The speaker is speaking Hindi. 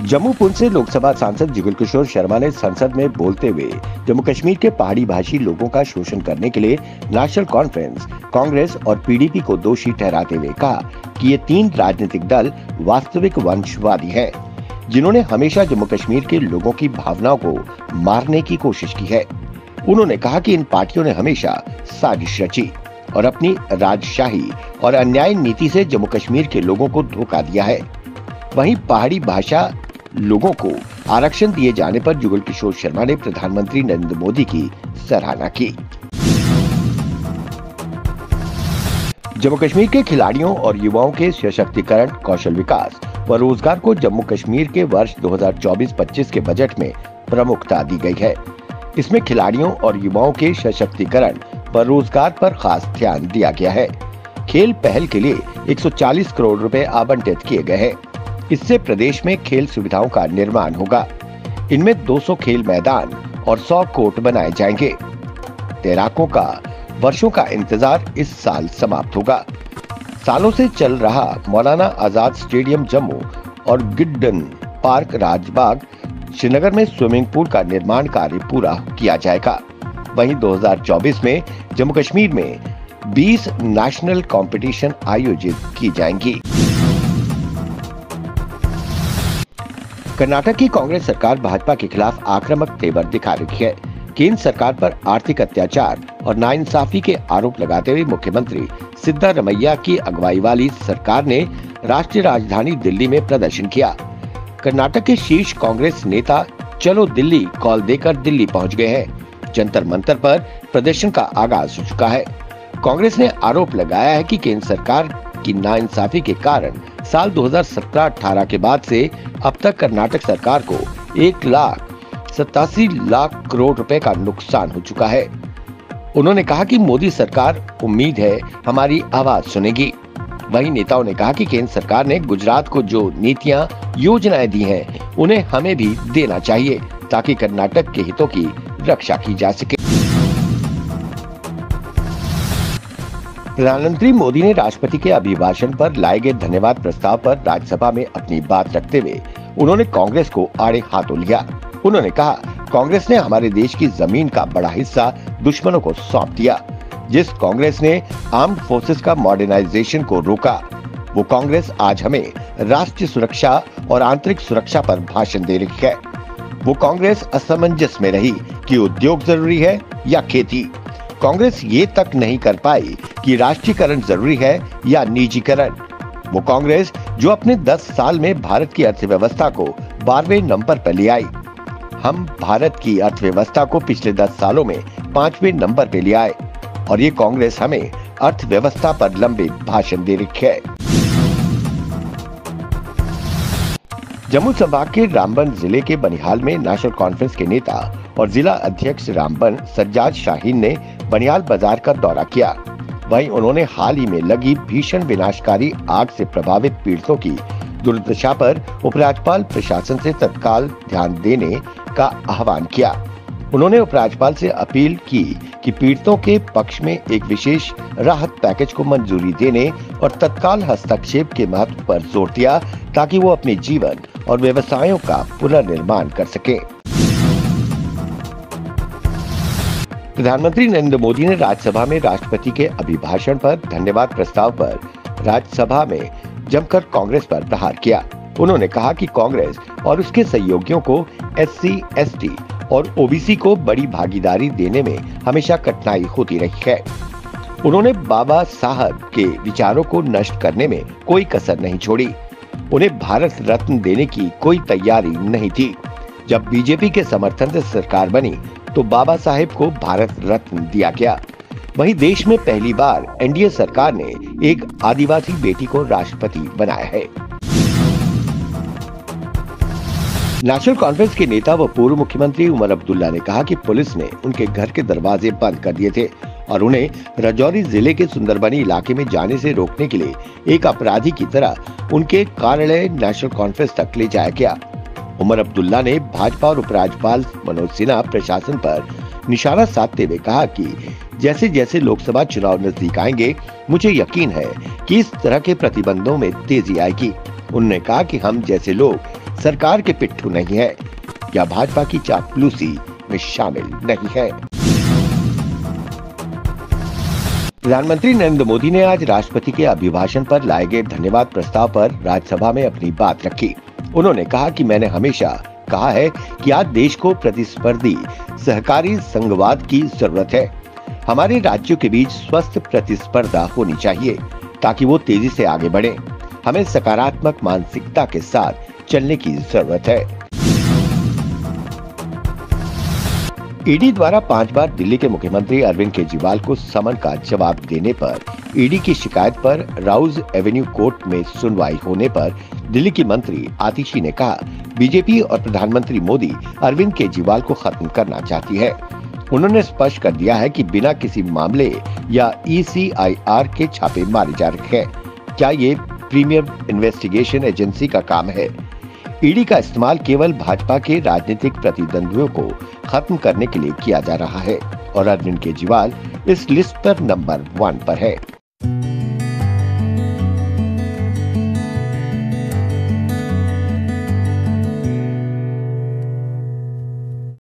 जम्मू पुंछ से लोकसभा सांसद जुगल किशोर शर्मा ने संसद में बोलते हुए जम्मू कश्मीर के पहाड़ी भाषी लोगों का शोषण करने के लिए नेशनल कॉन्फ्रेंस, कांग्रेस और पीडीपी को दोषी ठहराते हुए कहा कि ये तीन राजनीतिक दल वास्तविक वंशवादी हैं, जिन्होंने हमेशा जम्मू कश्मीर के लोगों की भावनाओं को मारने की कोशिश की है। उन्होंने कहा कि इन पार्टियों ने हमेशा साजिश रची और अपनी राजशाही और अन्याय नीति से जम्मू कश्मीर के लोगों को धोखा दिया है। वहीं पहाड़ी भाषा लोगों को आरक्षण दिए जाने पर जुगल किशोर शर्मा ने प्रधानमंत्री नरेंद्र मोदी की सराहना की। जम्मू कश्मीर के खिलाड़ियों और युवाओं के सशक्तिकरण, कौशल विकास व रोजगार को जम्मू कश्मीर के वर्ष 2024-25 के बजट में प्रमुखता दी गई है। इसमें खिलाड़ियों और युवाओं के सशक्तिकरण व रोजगार पर खास ध्यान दिया गया है। खेल पहल के लिए 140 करोड़ रुपए आवंटित किए गए हैं। इससे प्रदेश में खेल सुविधाओं का निर्माण होगा। इनमें 200 खेल मैदान और 100 कोर्ट बनाए जाएंगे। तैराकों का वर्षों का इंतजार इस साल समाप्त होगा। सालों से चल रहा मौलाना आजाद स्टेडियम जम्मू और गिड्डन पार्क राजबाग श्रीनगर में स्विमिंग पूल का निर्माण कार्य पूरा किया जाएगा। वहीं 2024 में जम्मू कश्मीर में 20 नेशनल कंपटीशन आयोजित की जाएंगी। कर्नाटक की कांग्रेस सरकार भाजपा के खिलाफ आक्रामक तेवर दिखा रही है। केंद्र सरकार पर आर्थिक अत्याचार और नाइंसाफी के आरोप लगाते हुए मुख्यमंत्री सिद्धारमैया की अगुवाई वाली सरकार ने राष्ट्रीय राजधानी दिल्ली में प्रदर्शन किया। कर्नाटक के शीर्ष कांग्रेस नेता चलो दिल्ली कॉल देकर दिल्ली पहुंच गए हैं। जंतर मंतर पर प्रदर्शन का आगाज हो चुका है। कांग्रेस ने आरोप लगाया है कि केंद्र सरकार की नाइंसाफी के कारण साल 2017-18 के बाद से अब तक कर्नाटक सरकार को 1,87,00,000 करोड़ रुपए का नुकसान हो चुका है। उन्होंने कहा कि मोदी सरकार उम्मीद है हमारी आवाज सुनेगी। वहीं नेताओं ने कहा कि केंद्र सरकार ने गुजरात को जो नीतियां, योजनाएं दी हैं, उन्हें हमें भी देना चाहिए ताकि कर्नाटक के हितों की रक्षा की जा सके। प्रधानमंत्री मोदी ने राष्ट्रपति के अभिभाषण पर लाए गए धन्यवाद प्रस्ताव पर राज्यसभा में अपनी बात रखते हुए उन्होंने कांग्रेस को आड़े हाथों लिया। उन्होंने कहा, कांग्रेस ने हमारे देश की जमीन का बड़ा हिस्सा दुश्मनों को सौंप दिया। जिस कांग्रेस ने आर्म्ड फोर्सेस का मॉडर्नाइजेशन को रोका, वो कांग्रेस आज हमें राष्ट्रीय सुरक्षा और आंतरिक सुरक्षा पर भाषण दे रही है। वो कांग्रेस असमंजस में रही कि उद्योग जरूरी है या खेती। कांग्रेस ये तक नहीं कर पाई कि राष्ट्रीयकरण जरूरी है या निजीकरण। वो कांग्रेस जो अपने 10 साल में भारत की अर्थव्यवस्था को 12वें नंबर पर ले आई। हम भारत की अर्थव्यवस्था को पिछले 10 सालों में 5वें नंबर पे ले आए और ये कांग्रेस हमें अर्थव्यवस्था पर लंबे भाषण दे रही है। जम्मू संभाग के रामबन जिले के बनिहाल में नेशनल कॉन्फ्रेंस के नेता और जिला अध्यक्ष रामबन सज्जाद शाहीन ने बनिहाल बाजार का दौरा किया। वहीं उन्होंने हाल ही में लगी भीषण विनाशकारी आग से प्रभावित पीड़ितों की दुर्दशा पर उपराज्यपाल प्रशासन से तत्काल ध्यान देने का आह्वान किया। उन्होंने उपराज्यपाल से अपील की कि पीड़ितों के पक्ष में एक विशेष राहत पैकेज को मंजूरी देने और तत्काल हस्तक्षेप के महत्व पर जोर दिया ताकि वो अपने जीवन और व्यवसायों का पुनर्निर्माण कर सके। प्रधानमंत्री नरेंद्र मोदी ने राज्यसभा में राष्ट्रपति के अभिभाषण पर धन्यवाद प्रस्ताव पर राज्यसभा में जमकर कांग्रेस पर प्रहार किया। उन्होंने कहा कि कांग्रेस और उसके सहयोगियों को SC, ST और OBC को बड़ी भागीदारी देने में हमेशा कठिनाई होती रही है। उन्होंने बाबा साहब के विचारों को नष्ट करने में कोई कसर नहीं छोड़ी। उन्हें भारत रत्न देने की कोई तैयारी नहीं थी। जब बीजेपी के समर्थन से सरकार बनी तो बाबा साहेब को भारत रत्न दिया गया। वहीं देश में पहली बार NDA सरकार ने एक आदिवासी बेटी को राष्ट्रपति बनाया है। नेशनल कॉन्फ्रेंस के नेता व पूर्व मुख्यमंत्री उमर अब्दुल्ला ने कहा कि पुलिस ने उनके घर के दरवाजे बंद कर दिए थे और उन्हें राजौरी जिले के सुंदरबनी इलाके में जाने से रोकने के लिए एक अपराधी की तरह उनके कार्यालय नेशनल कॉन्फ्रेंस तक ले जाया गया। उमर अब्दुल्ला ने भाजपा और उपराज्यपाल मनोज सिन्हा प्रशासन पर निशाना साधते हुए कहा कि जैसे जैसे लोकसभा चुनाव नजदीक आएंगे, मुझे यकीन है कि इस तरह के प्रतिबंधों में तेजी आएगी। उन्होंने कहा कि हम जैसे लोग सरकार के पिट्ठू नहीं है या भाजपा की चापलूसी में शामिल नहीं है। प्रधानमंत्री नरेंद्र मोदी ने आज राष्ट्रपति के अभिभाषण पर लाए गए धन्यवाद प्रस्ताव पर राज्यसभा में अपनी बात रखी। उन्होंने कहा कि मैंने हमेशा कहा है कि आज देश को प्रतिस्पर्धी सहकारी संघवाद की जरूरत है। हमारे राज्यों के बीच स्वस्थ प्रतिस्पर्धा होनी चाहिए ताकि वो तेजी से आगे बढ़े। हमें सकारात्मक मानसिकता के साथ चलने की जरूरत है। ईडी द्वारा 5 बार दिल्ली के मुख्यमंत्री अरविंद केजरीवाल को समन का जवाब देने पर ईडी की शिकायत पर राउज एवेन्यू कोर्ट में सुनवाई होने पर दिल्ली की मंत्री आतिशी ने कहा, बीजेपी और प्रधानमंत्री मोदी अरविंद केजरीवाल को खत्म करना चाहती है। उन्होंने स्पष्ट कर दिया है कि बिना किसी मामले या ECIR के छापे मारे जा रहे हैं। क्या ये प्रीमियम इन्वेस्टिगेशन एजेंसी का काम है? ईडी का इस्तेमाल केवल भाजपा के राजनीतिक प्रतिद्वंद्वियों को खत्म करने के लिए किया जा रहा है और अरविंद केजरीवाल इस लिस्ट पर नंबर 1 पर है।